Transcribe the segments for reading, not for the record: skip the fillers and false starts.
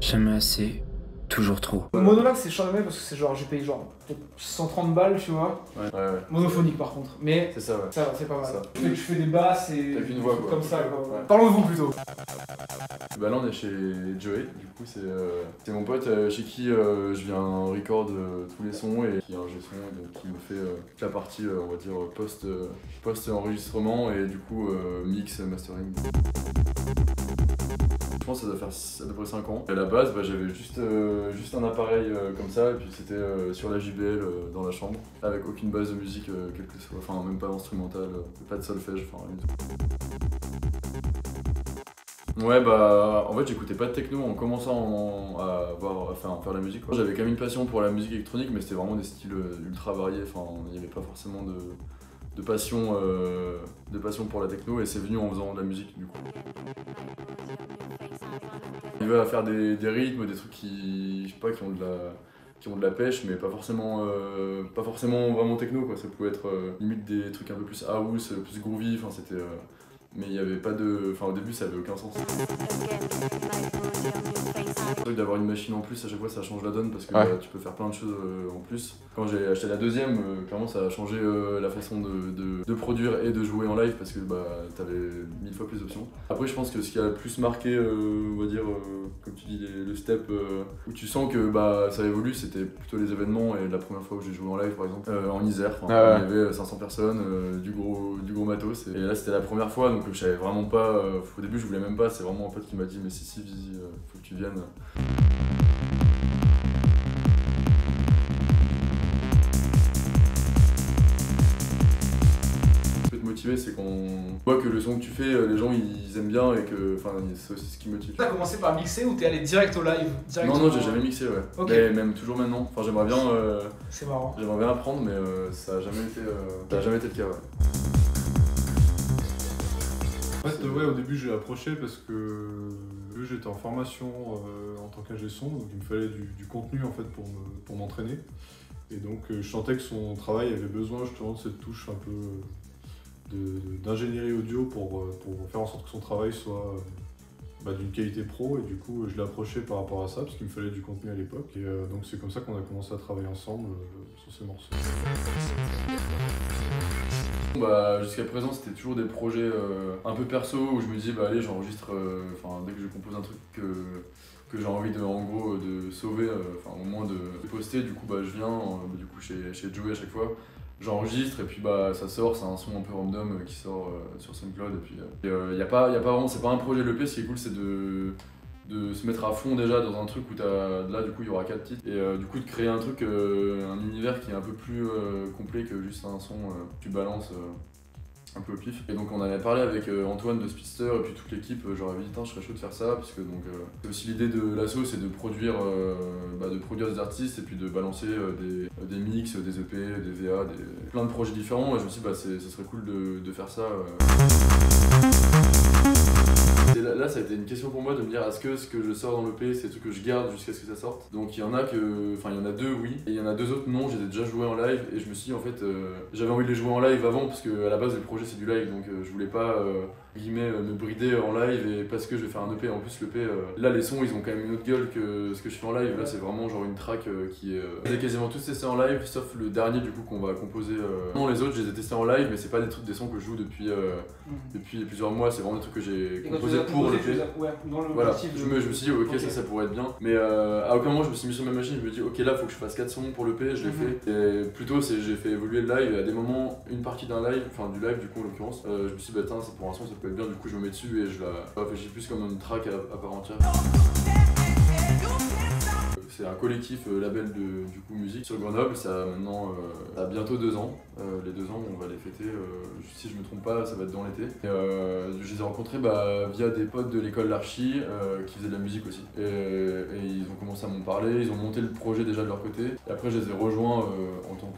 Jamais assez, toujours trop. Monolac c'est charmé parce que c'est genre j'ai payé genre peut-être 130 balles tu vois. Ouais. Monophonique par contre. Mais C'est ça, ouais. ça va, c'est pas mal. Ça. Je fais des basses et T'as qu'une voix, quoi. comme ça quoi. Ouais. Parlons de vous plutôt. Bah là on est chez Joey, du coup c'est mon pote chez qui je viens record tous les sons et qui est un G-son donc qui me fait toute la partie on va dire post-enregistrement et du coup mix, mastering. Je pense que ça doit faire à peu près 5 ans. Et à la base j'avais juste un appareil comme ça et puis c'était sur la JBL dans la chambre avec aucune base de musique quelle que soit, enfin même pas instrumentale, pas de solfège, enfin rien du tout. Ouais bah en fait j'écoutais pas de techno en commençant à faire la musique. J'avais quand même une passion pour la musique électronique mais c'était vraiment des styles ultra variés, enfin il n'y avait pas forcément de passion pour la techno et c'est venu en faisant de la musique du coup. Il va faire des rythmes, des trucs qui, je sais pas, qui ont de la pêche mais pas forcément vraiment techno quoi. Ça pouvait être limite des trucs un peu plus house, plus groovy, enfin c'était... mais il n'y avait pas de... Enfin au début ça avait aucun sens. Le truc d'avoir une machine en plus à chaque fois ça change la donne parce que tu peux faire plein de choses en plus. Quand j'ai acheté la deuxième, clairement ça a changé la façon de produire et de jouer en live parce que t'avais 1000 fois plus d'options. Après je pense que ce qui a le plus marqué, on va dire, comme tu dis, le step où tu sens que ça évolue, c'était plutôt les événements et la première fois où j'ai joué en live par exemple en Isère. Il y avait 500 personnes, du gros matos et là c'était la première fois donc je savais vraiment pas, au début je voulais même pas, c'est vraiment un pote qui m'a dit mais si Vizi, faut que tu viennes. Ce qui peut te motiver c'est qu'on voit que le son que tu fais, les gens ils aiment bien et que c'est aussi ce qui me motive. T'as commencé par mixer ou t'es allé direct au live Non, j'ai jamais mixé, ouais. Okay. Mais même toujours maintenant. Enfin, j'aimerais bien. C'est marrant. J'aimerais bien apprendre, mais ça a jamais été le cas, ouais. En fait, ouais, au début j'ai approché parce que j'étais en formation en tant qu'ingé son, donc il me fallait du contenu en fait pour m'entraîner. Et donc je sentais que son travail avait besoin justement de cette touche un peu d'ingénierie audio pour faire en sorte que son travail soit d'une qualité pro, et du coup je l'ai approché par rapport à ça parce qu'il me fallait du contenu à l'époque, et donc c'est comme ça qu'on a commencé à travailler ensemble sur ces morceaux. Jusqu'à présent c'était toujours des projets un peu perso où je me dis allez j'enregistre, dès que je compose un truc que j'ai envie de sauver, au moins de poster, du coup je viens du coup chez Joey à chaque fois. J'enregistre et puis ça sort, c'est un son un peu random qui sort sur SoundCloud et puis y a pas vraiment, c'est pas un projet l'EP, ce qui est cool c'est de se mettre à fond déjà dans un truc où là du coup il y aura 4 titres et du coup de créer un truc, un univers qui est un peu plus complet que juste un son que tu balances un peu au pif. Et donc on avait parlé avec Antoine de Speedster et puis toute l'équipe, j'aurais dit je serais chaud de faire ça parce que donc c'est aussi l'idée de l'asso, c'est de produire des artistes et puis de balancer des mix, des EP, des VA, plein de projets différents, et je me suis dit ce serait cool de faire ça. Et là ça a été une question pour moi de me dire est-ce que ce que je sors dans l'EP c'est ce que je garde jusqu'à ce que ça sorte. Donc il y en a deux oui, et il y en a deux autres non, j'ai déjà joué en live et je me suis dit en fait j'avais envie de les jouer en live avant parce que à la base le projet c'est du live, donc je voulais pas me brider en live et parce que je vais faire un EP. En plus l'EP, là les sons ils ont quand même une autre gueule que ce que je fais en live. Là c'est vraiment genre une track qui est... J'ai quasiment tous testés en live sauf le dernier du coup qu'on va composer. Non, les autres je les ai testés en live mais c'est pas des sons que je joue depuis plusieurs mois, c'est vraiment des trucs que j'ai composés pour l'EP. Voilà, je me suis dit ok, ça pourrait être bien, mais à aucun moment je me suis mis sur ma machine, je me dis ok là faut que je fasse 4 sons pour l'EP, je l'ai fait. Et plutôt j'ai fait évoluer le live, et à des moments une partie d'un live, du live du coup en l'occurrence, je me suis dit c'est pour un son ça peut être bien, du coup je me mets dessus et je la réfléchis plus comme une track à part entière. C'est un collectif label du coup musique sur Grenoble, ça a bientôt 2 ans. Les 2 ans on va les fêter, si je me trompe pas ça va être dans l'été. Je les ai rencontrés via des potes de l'école d'archi qui faisaient de la musique aussi. Et ils ont commencé à m'en parler, ils ont monté le projet déjà de leur côté. Et après je les ai rejoints en tant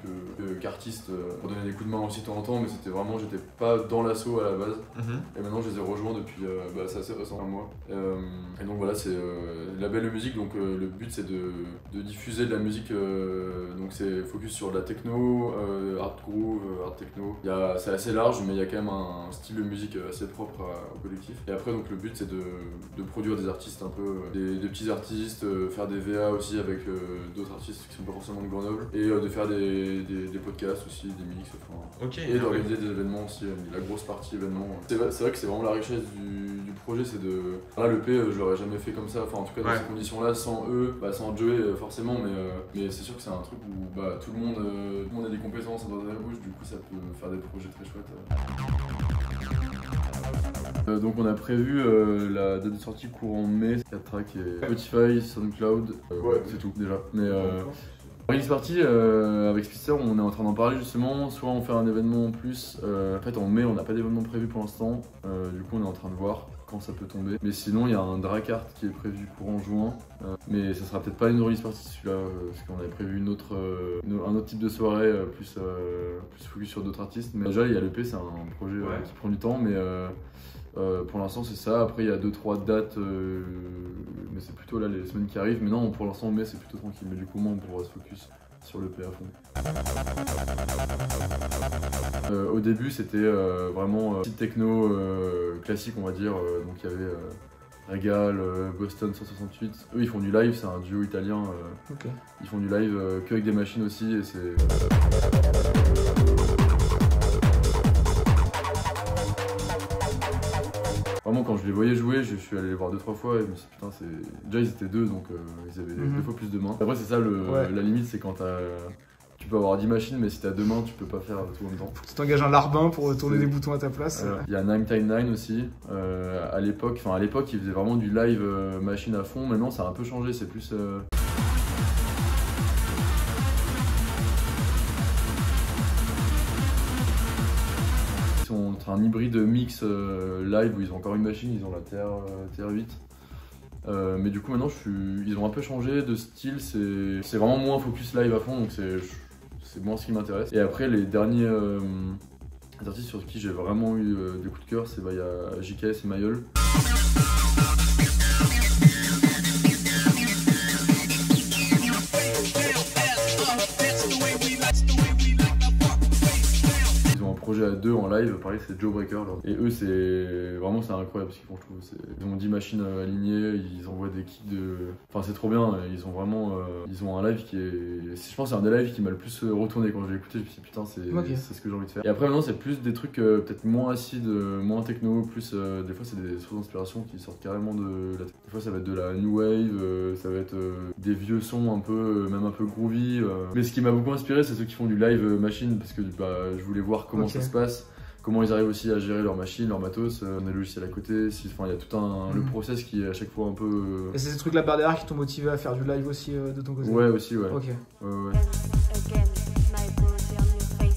qu'artiste pour donner des coups de main aussi de temps en temps, mais c'était vraiment, j'étais pas dans l'assaut à la base. Et maintenant je les ai rejoints depuis, c'est assez récent, un mois. Et donc voilà, c'est label de musique, donc le but c'est de de diffuser de la musique, donc c'est focus sur de la techno, hard groove, hard techno. C'est assez large, mais il y a quand même un style de musique assez propre au collectif. Et après, donc le but c'est de produire des artistes un peu, des petits artistes, faire des VA aussi avec d'autres artistes qui sont pas forcément de Grenoble, et de faire des podcasts aussi, des mix, et d'organiser des événements aussi, la grosse partie événements. C'est vrai que c'est vraiment la richesse du projet, c'est de... Là, l'EP, je l'aurais jamais fait comme ça, enfin en tout cas dans ces conditions-là, sans eux, sans Joey forcément, mais c'est sûr que c'est un truc où tout le monde a des compétences dans la bouche, du coup ça peut faire des projets très chouettes. Donc on a prévu la date de sortie courant mai, 4 tracks et Spotify, SoundCloud, c'est tout déjà. Mais release party avec Spicer, on est en train d'en parler justement, soit on fait un événement en plus, en fait en mai on n'a pas d'événement prévu pour l'instant, du coup on est en train de voir quand ça peut tomber. Mais sinon il y a un Dracart qui est prévu courant juin, mais ça sera peut-être pas une release party celui-là, parce qu'on avait prévu un autre type de soirée, plus focus sur d'autres artistes. Mais déjà il y a l'EP, c'est un projet qui prend du temps, mais pour l'instant c'est ça. Après il y a 2-3 dates, mais c'est plutôt là les semaines qui arrivent. Mais non, pour l'instant mai c'est plutôt tranquille, mais du coup on pourra se focus sur le P à fond. Au début c'était vraiment petite techno classique on va dire, donc il y avait Regal, Boston 168. Eux ils font du live, c'est un duo italien, ils font du live que avec des machines aussi, et c'est... Vraiment quand je les voyais jouer, je suis allé les voir 2-3 fois et je me suis dit putain déjà ils étaient deux, donc ils avaient 2 fois plus de mains. Après c'est ça la limite, c'est quand tu peux avoir 10 machines, mais si t'as 2 mains tu peux pas faire tout en même temps. Faut que tu t'engages un larbin pour tourner des boutons à ta place. Il y a 9time9 aussi, à l'époque ils faisaient vraiment du live machine à fond. Maintenant ça a un peu changé, c'est plus... un hybride mix live où ils ont encore une machine, ils ont la TR8. Mais du coup maintenant ils ont un peu changé de style, c'est vraiment moins focus live à fond, donc c'est moins ce qui m'intéresse. Et après les derniers artistes sur qui j'ai vraiment eu des coups de cœur, il y a JKS et Mayol. Projet à 2 en live, pareil c'est Joe Breaker là. Et eux c'est incroyable ce qu'ils font, je trouve. Ils ont 10 machines alignées, ils envoient des kits de... Enfin c'est trop bien, ils ont vraiment ils ont un live qui est... Je pense que c'est un des lives qui m'a le plus retourné quand je l'ai écouté, je me suis dit putain c'est ce que j'ai envie de faire. Et après maintenant c'est plus des trucs peut-être moins acides, moins techno, plus des fois c'est des sources d'inspiration qui sortent carrément de la... Des fois ça va être de la new wave, ça va être des vieux sons un peu, même un peu groovy. Mais ce qui m'a beaucoup inspiré c'est ceux qui font du live machine, parce que je voulais voir comment ça se passe, comment ils arrivent aussi à gérer leur machine, leur matos, on a le logiciel à côté, il y a tout le process qui est à chaque fois un peu... Et c'est ces trucs là par derrière qui t'ont motivé à faire du live aussi de ton côté? Ouais, aussi, ouais. Ok. Ouais.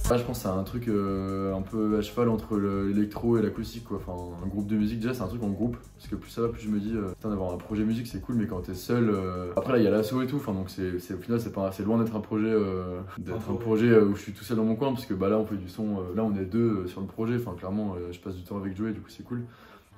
Je pense que c'est un truc un peu à cheval entre l'électro et l'acoustique, quoi. Enfin, un groupe de musique, déjà c'est un truc en groupe, parce que plus ça va, plus je me dis putain, d'avoir un projet musique c'est cool, mais quand t'es seul, après là il y a l'assaut et tout, enfin donc au final c'est loin d'être un projet où je suis tout seul dans mon coin, parce que là on fait du son, là on est 2 sur le projet, enfin clairement je passe du temps avec Joey, du coup c'est cool.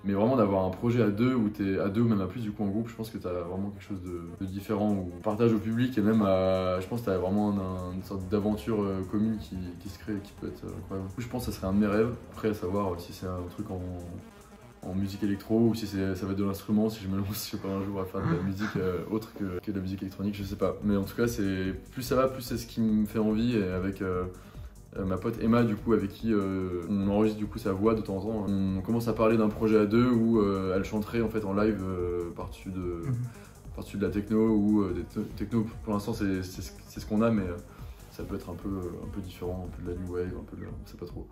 Mais vraiment d'avoir un projet à 2 où t'es à 2 ou même à plus du coup en groupe, je pense que t'as vraiment quelque chose de différent, où on partage au public, et même je pense que t'as vraiment une sorte d'aventure commune qui se crée et qui peut être incroyable. Je pense que ça serait un de mes rêves, après à savoir si c'est un truc en musique électro ou si ça va être de l'instrument, si je me lance un jour à faire de la musique autre que de la musique électronique, je sais pas. Mais en tout cas plus ça va, plus c'est ce qui me fait envie, et avec ma pote Emma du coup avec qui on enregistre du coup sa voix de temps en temps, on commence à parler d'un projet à 2 où elle chanterait en fait en live par-dessus de la techno ou des techno. Pour l'instant c'est ce qu'on a, mais ça peut être un peu différent, un peu de la new wave, un peu de... on sait pas trop.